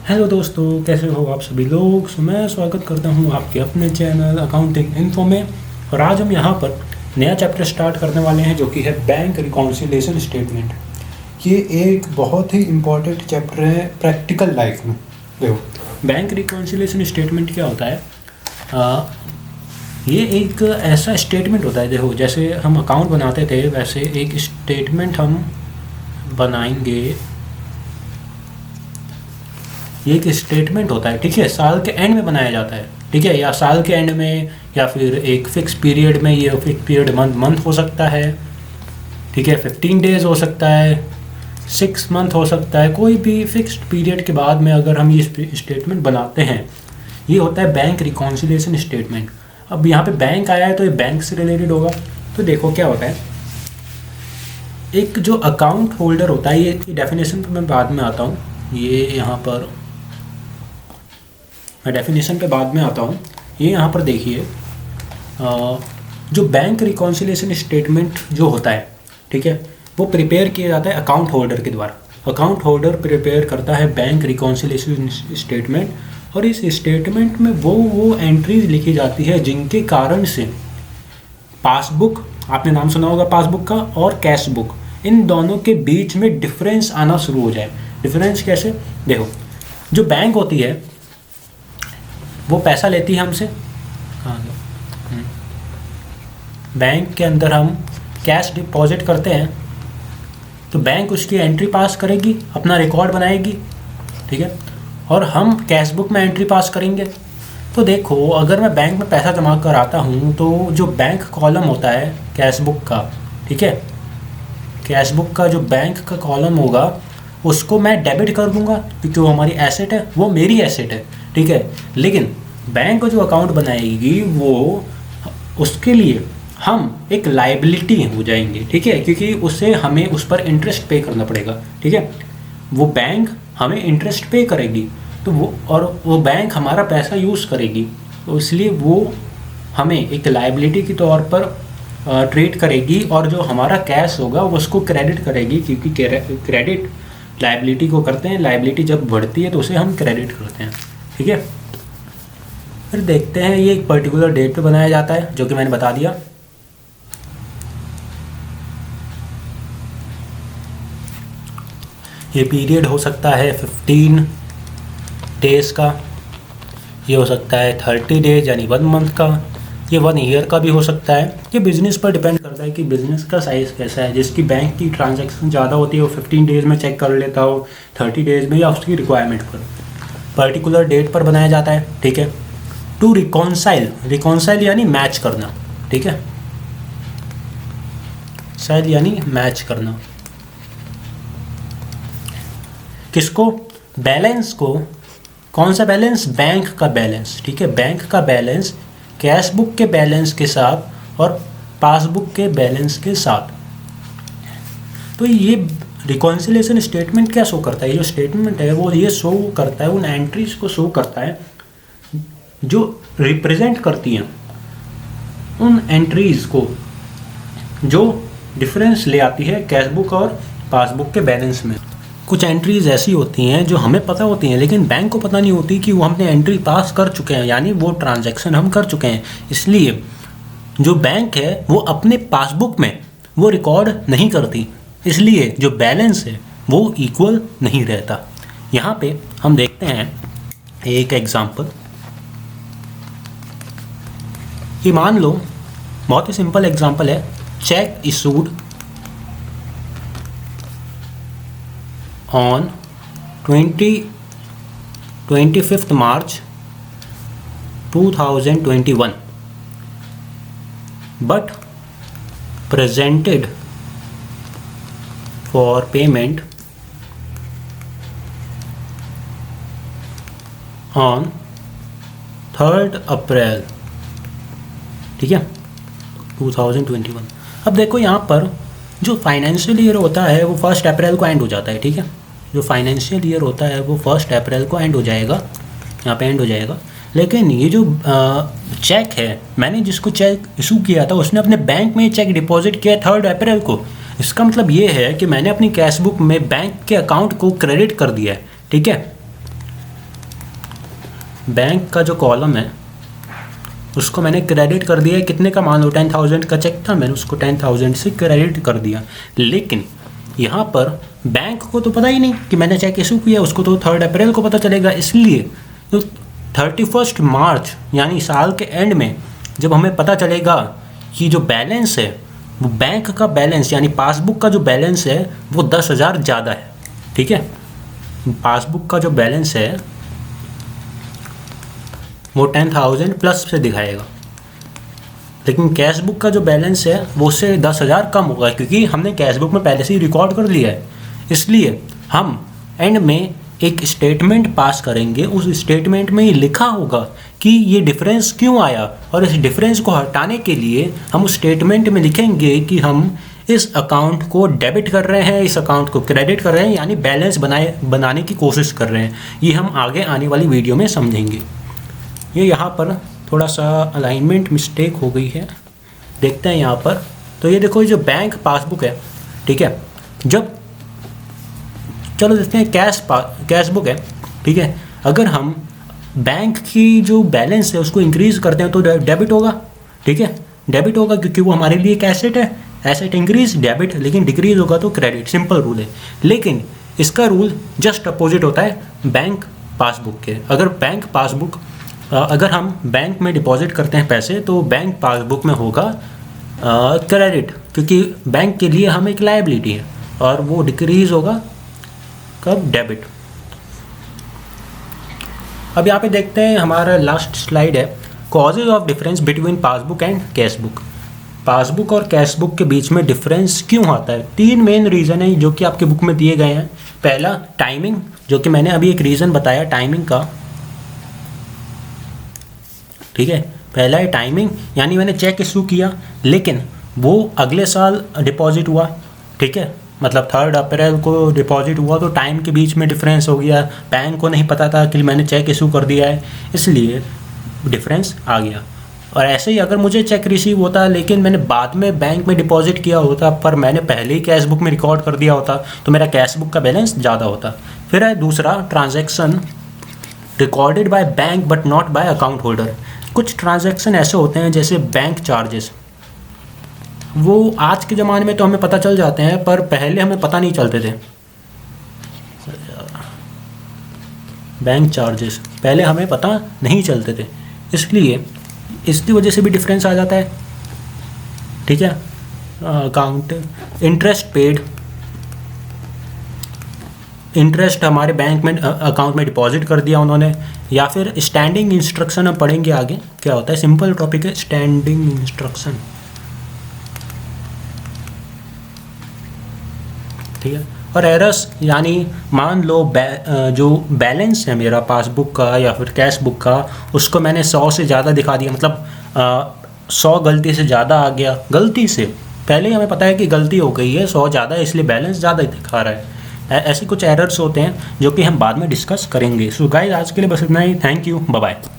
Hello दोस्तों, कैसे हो आप सभी लोग। मैं स्वागत करता हूं आपके अपने चैनल अकाउंटिंग इन्फो में। और आज हम यहां पर नया चैप्टर स्टार्ट करने वाले हैं जो कि है बैंक रिकॉन्सिलिएशन स्टेटमेंट। ये एक बहुत ही इम्पॉर्टेंट चैप्टर है प्रैक्टिकल लाइफ में। देखो, बैंक रिकॉन्सिलिएशन स्टेटमेंट क्या होता है। ये एक ऐसा स्टेटमेंट होता है, देखो जैसे हम अकाउंट बनाते थे वैसे एक स्टेटमेंट हम बनाएंगे। ये एक स्टेटमेंट होता है, ठीक है, साल के एंड में बनाया जाता है, ठीक है, या साल के एंड में या फिर एक फिक्स पीरियड में। ये फिक्स पीरियड मंथ हो सकता है, ठीक है, 15 डेज हो सकता है, 6 मंथ हो सकता है। कोई भी फिक्स्ड पीरियड के बाद में अगर हम ये स्टेटमेंट बनाते हैं, ये होता है बैंक रिकॉन्सिलिएशन स्टेटमेंट। अब यहाँ पे बैंक आया है तो ये बैंक से रिलेटेड होगा। तो देखो क्या होता है, एक जो अकाउंट होल्डर होता है, ये डेफिनेशन पर मैं बाद में आता हूँ। ये यहाँ पर मैं डेफिनेशन पे बाद में आता हूँ। ये यहाँ पर देखिए, जो बैंक रिकॉन्सिलिएशन स्टेटमेंट जो होता है, ठीक है, वो प्रिपेयर किया जाता है अकाउंट होल्डर के द्वारा। अकाउंट होल्डर प्रिपेयर करता है बैंक रिकॉन्सिलिएशन स्टेटमेंट, और इस स्टेटमेंट में वो एंट्रीज लिखी जाती है जिनके कारण से पासबुक, आपने नाम सुना होगा पासबुक का, और कैश बुक, इन दोनों के बीच में डिफरेंस आना शुरू हो जाए। डिफरेंस कैसे, देखो जो बैंक होती है वो पैसा लेती है हमसे। कहाँ गया, बैंक के अंदर हम कैश डिपॉजिट करते हैं, तो बैंक उसकी एंट्री पास करेगी, अपना रिकॉर्ड बनाएगी, ठीक है, और हम कैश बुक में एंट्री पास करेंगे। तो देखो, अगर मैं बैंक में पैसा जमा कर आता हूँ तो जो बैंक कॉलम होता है कैश बुक का, ठीक है, कैश बुक का जो बैंक का कॉलम होगा उसको मैं डेबिट कर दूंगा क्योंकि वो हमारी एसेट है, वो मेरी एसेट है, ठीक है। लेकिन बैंक को जो अकाउंट बनाएगी वो उसके लिए हम एक लायबिलिटी हो जाएंगे, ठीक है, क्योंकि उससे हमें उस पर इंटरेस्ट पे करना पड़ेगा, ठीक है। वो बैंक हमें इंटरेस्ट पे करेगी, तो वो बैंक हमारा पैसा यूज़ करेगी, तो इसलिए वो हमें एक लायबिलिटी के तौर पर ट्रीट करेगी, और जो हमारा कैश होगा वो उसको क्रेडिट करेगी, क्योंकि क्रेडिट लायबिलिटी को करते हैं। लायबिलिटी जब बढ़ती है तो उसे हम क्रेडिट करते हैं, ठीक है। फिर देखते हैं, ये एक पर्टिकुलर डेट पे बनाया जाता है जो कि मैंने बता दिया। ये पीरियड हो सकता है 15 डेज का, ये हो सकता है 30 डेज यानी 1 मंथ का, ये 1 ईयर का भी हो सकता है। ये बिज़नेस पर डिपेंड करता है कि बिज़नेस का साइज़ कैसा है। जिसकी बैंक की ट्रांजैक्शन ज़्यादा होती है वो 15 डेज़ में चेक कर लेता हो, 30 डेज़ में, या उसकी रिक्वायरमेंट पर पर्टिकुलर डेट पर बनाया जाता है, ठीक है। टू रिकॉन्साइल यानी मैच करना, ठीक है, साइल यानी मैच करना। किसको, बैलेंस को, कौन सा बैलेंस, बैंक का बैलेंस, ठीक है, बैंक का बैलेंस कैश बुक के बैलेंस के साथ और पासबुक के बैलेंस के साथ। तो ये रिकॉन्सिलिएशन स्टेटमेंट क्या शो करता है, ये जो स्टेटमेंट है वो ये शो करता है, उन एंट्रीज को शो करता है जो रिप्रेजेंट करती हैं उन एंट्रीज को जो डिफरेंस ले आती है कैश बुक और पासबुक के बैलेंस में। कुछ एंट्रीज ऐसी होती हैं जो हमें पता होती हैं लेकिन बैंक को पता नहीं होती कि वो हमने एंट्री पास कर चुके हैं, यानी वो ट्रांजैक्शन हम कर चुके हैं। इसलिए जो बैंक है वो अपने पासबुक में वो रिकॉर्ड नहीं करती, इसलिए जो बैलेंस है वो इक्वल नहीं रहता। यहाँ पे हम देखते हैं एक एग्जांपल। ये मान लो, बहुत ही सिंपल एग्जांपल है, check issued on 25th March 2021 but presented for payment on 3rd April, ठीक है, 2021। अब देखो यहाँ पर जो फाइनेंशियल ईयर होता है वो 1 अप्रैल को एंड हो जाता है, ठीक है, जो फाइनेंशियल ईयर होता है वो 1 अप्रैल को एंड हो जाएगा, यहाँ पे एंड हो जाएगा। लेकिन ये जो चेक है, मैंने जिसको चेक इशू किया था उसने अपने बैंक में चेक डिपॉजिट किया 3rd अप्रैल को। इसका मतलब ये है कि मैंने अपनी कैश बुक में बैंक के अकाउंट को क्रेडिट कर दिया है, ठीक है। बैंक का जो कॉलम है उसको मैंने क्रेडिट कर दिया है। कितने का, मान लो 10,000 का चेक था, मैंने उसको 10,000 से क्रेडिट कर दिया। लेकिन यहाँ पर बैंक को तो पता ही नहीं कि मैंने चेक इशू किया, उसको तो 3 अप्रैल को पता चलेगा। इसलिए तो 31 मार्च यानी साल के एंड में जब हमें पता चलेगा कि जो बैलेंस है वो बैंक का बैलेंस यानी पासबुक का जो बैलेंस है वो 10,000 ज़्यादा है। ठीक है, पासबुक का जो बैलेंस है वो 10,000 प्लस से दिखाएगा, लेकिन कैश बुक का जो बैलेंस है वो उससे 10,000 कम होगा, क्योंकि हमने कैश बुक में पहले से ही रिकॉर्ड कर लिया है। इसलिए हम एंड में एक स्टेटमेंट पास करेंगे, उस स्टेटमेंट में ये लिखा होगा कि ये डिफरेंस क्यों आया, और इस डिफरेंस को हटाने के लिए हम उस स्टेटमेंट में लिखेंगे कि हम इस अकाउंट को डेबिट कर रहे हैं, इस अकाउंट को क्रेडिट कर रहे हैं, यानी बैलेंस बनाने की कोशिश कर रहे हैं। ये हम आगे आने वाली वीडियो में समझेंगे। ये यहाँ पर थोड़ा सा अलाइनमेंट मिस्टेक हो गई है, देखते हैं यहाँ पर। तो ये देखो, ये जो बैंक पासबुक है, ठीक है, जब चलो देखते हैं कैश बुक है, ठीक है, अगर हम बैंक की जो बैलेंस है उसको इंक्रीज़ करते हैं तो डेबिट होगा। ठीक है, डेबिट होगा क्योंकि वो हमारे लिए एक एसेट है। एसेट इंक्रीज डेबिट, लेकिन डिक्रीज होगा तो क्रेडिट। सिंपल रूल है। लेकिन इसका रूल जस्ट अपोजिट होता है बैंक पासबुक के। अगर हम बैंक में डिपॉजिट करते हैं पैसे तो बैंक पासबुक में होगा क्रेडिट, क्योंकि बैंक के लिए हम एक लायबिलिटी है, और वो डिक्रीज होगा कब, डेबिट। अब यहाँ पे देखते हैं, हमारा लास्ट स्लाइड है, causes of difference between passbook and cash book. Passbook और कैश बुक के बीच में डिफरेंस क्यों आता है? 3 मेन रीज़न है जो कि आपके बुक में दिए गए हैं। पहला टाइमिंग, जो कि मैंने अभी एक रीज़न बताया टाइमिंग का। ठीक है, पहला है टाइमिंग, यानी मैंने चेक इशू किया लेकिन वो अगले साल डिपॉजिट हुआ। ठीक है, मतलब 3 अप्रैल को डिपॉजिट हुआ तो टाइम के बीच में डिफरेंस हो गया। बैंक को नहीं पता था कि मैंने चेक इशू कर दिया है, इसलिए डिफरेंस आ गया। और ऐसे ही अगर मुझे चेक रिसीव होता लेकिन मैंने बाद में बैंक में डिपॉजिट किया होता, पर मैंने पहले ही कैश बुक में रिकॉर्ड कर दिया होता, तो मेरा कैश बुक का बैलेंस ज़्यादा होता। फिर है दूसरा, transaction recorded by bank but not bye account holder. कुछ ट्रांजैक्शन ऐसे होते हैं जैसे बैंक चार्जेस, वो आज के ज़माने में तो हमें पता चल जाते हैं, पर पहले हमें पता नहीं चलते थे। बैंक चार्जेस पहले हमें पता नहीं चलते थे, इसलिए इसकी वजह से भी डिफरेंस आ जाता है। ठीक है, अकाउंट इंटरेस्ट पेड, इंटरेस्ट हमारे बैंक में अकाउंट में डिपॉजिट कर दिया उन्होंने, या फिर स्टैंडिंग इंस्ट्रक्शन हम पढ़ेंगे आगे क्या होता है। सिंपल टॉपिक है स्टैंडिंग इंस्ट्रक्शन। ठीक है, और एरर्स, यानी मान लो जो बैलेंस है मेरा पासबुक का या फिर कैश बुक का, उसको मैंने 100 से ज़्यादा दिखा दिया, मतलब 100 गलती से ज़्यादा आ गया। गलती से, पहले ही हमें पता है कि गलती हो गई है, 100 ज़्यादा है इसलिए बैलेंस ज़्यादा दिखा रहा है। ऐसे कुछ एरर्स होते हैं जो कि हम बाद में डिस्कस करेंगे। सो गाइस, आज के लिए बस इतना ही। Thank you, bye bye.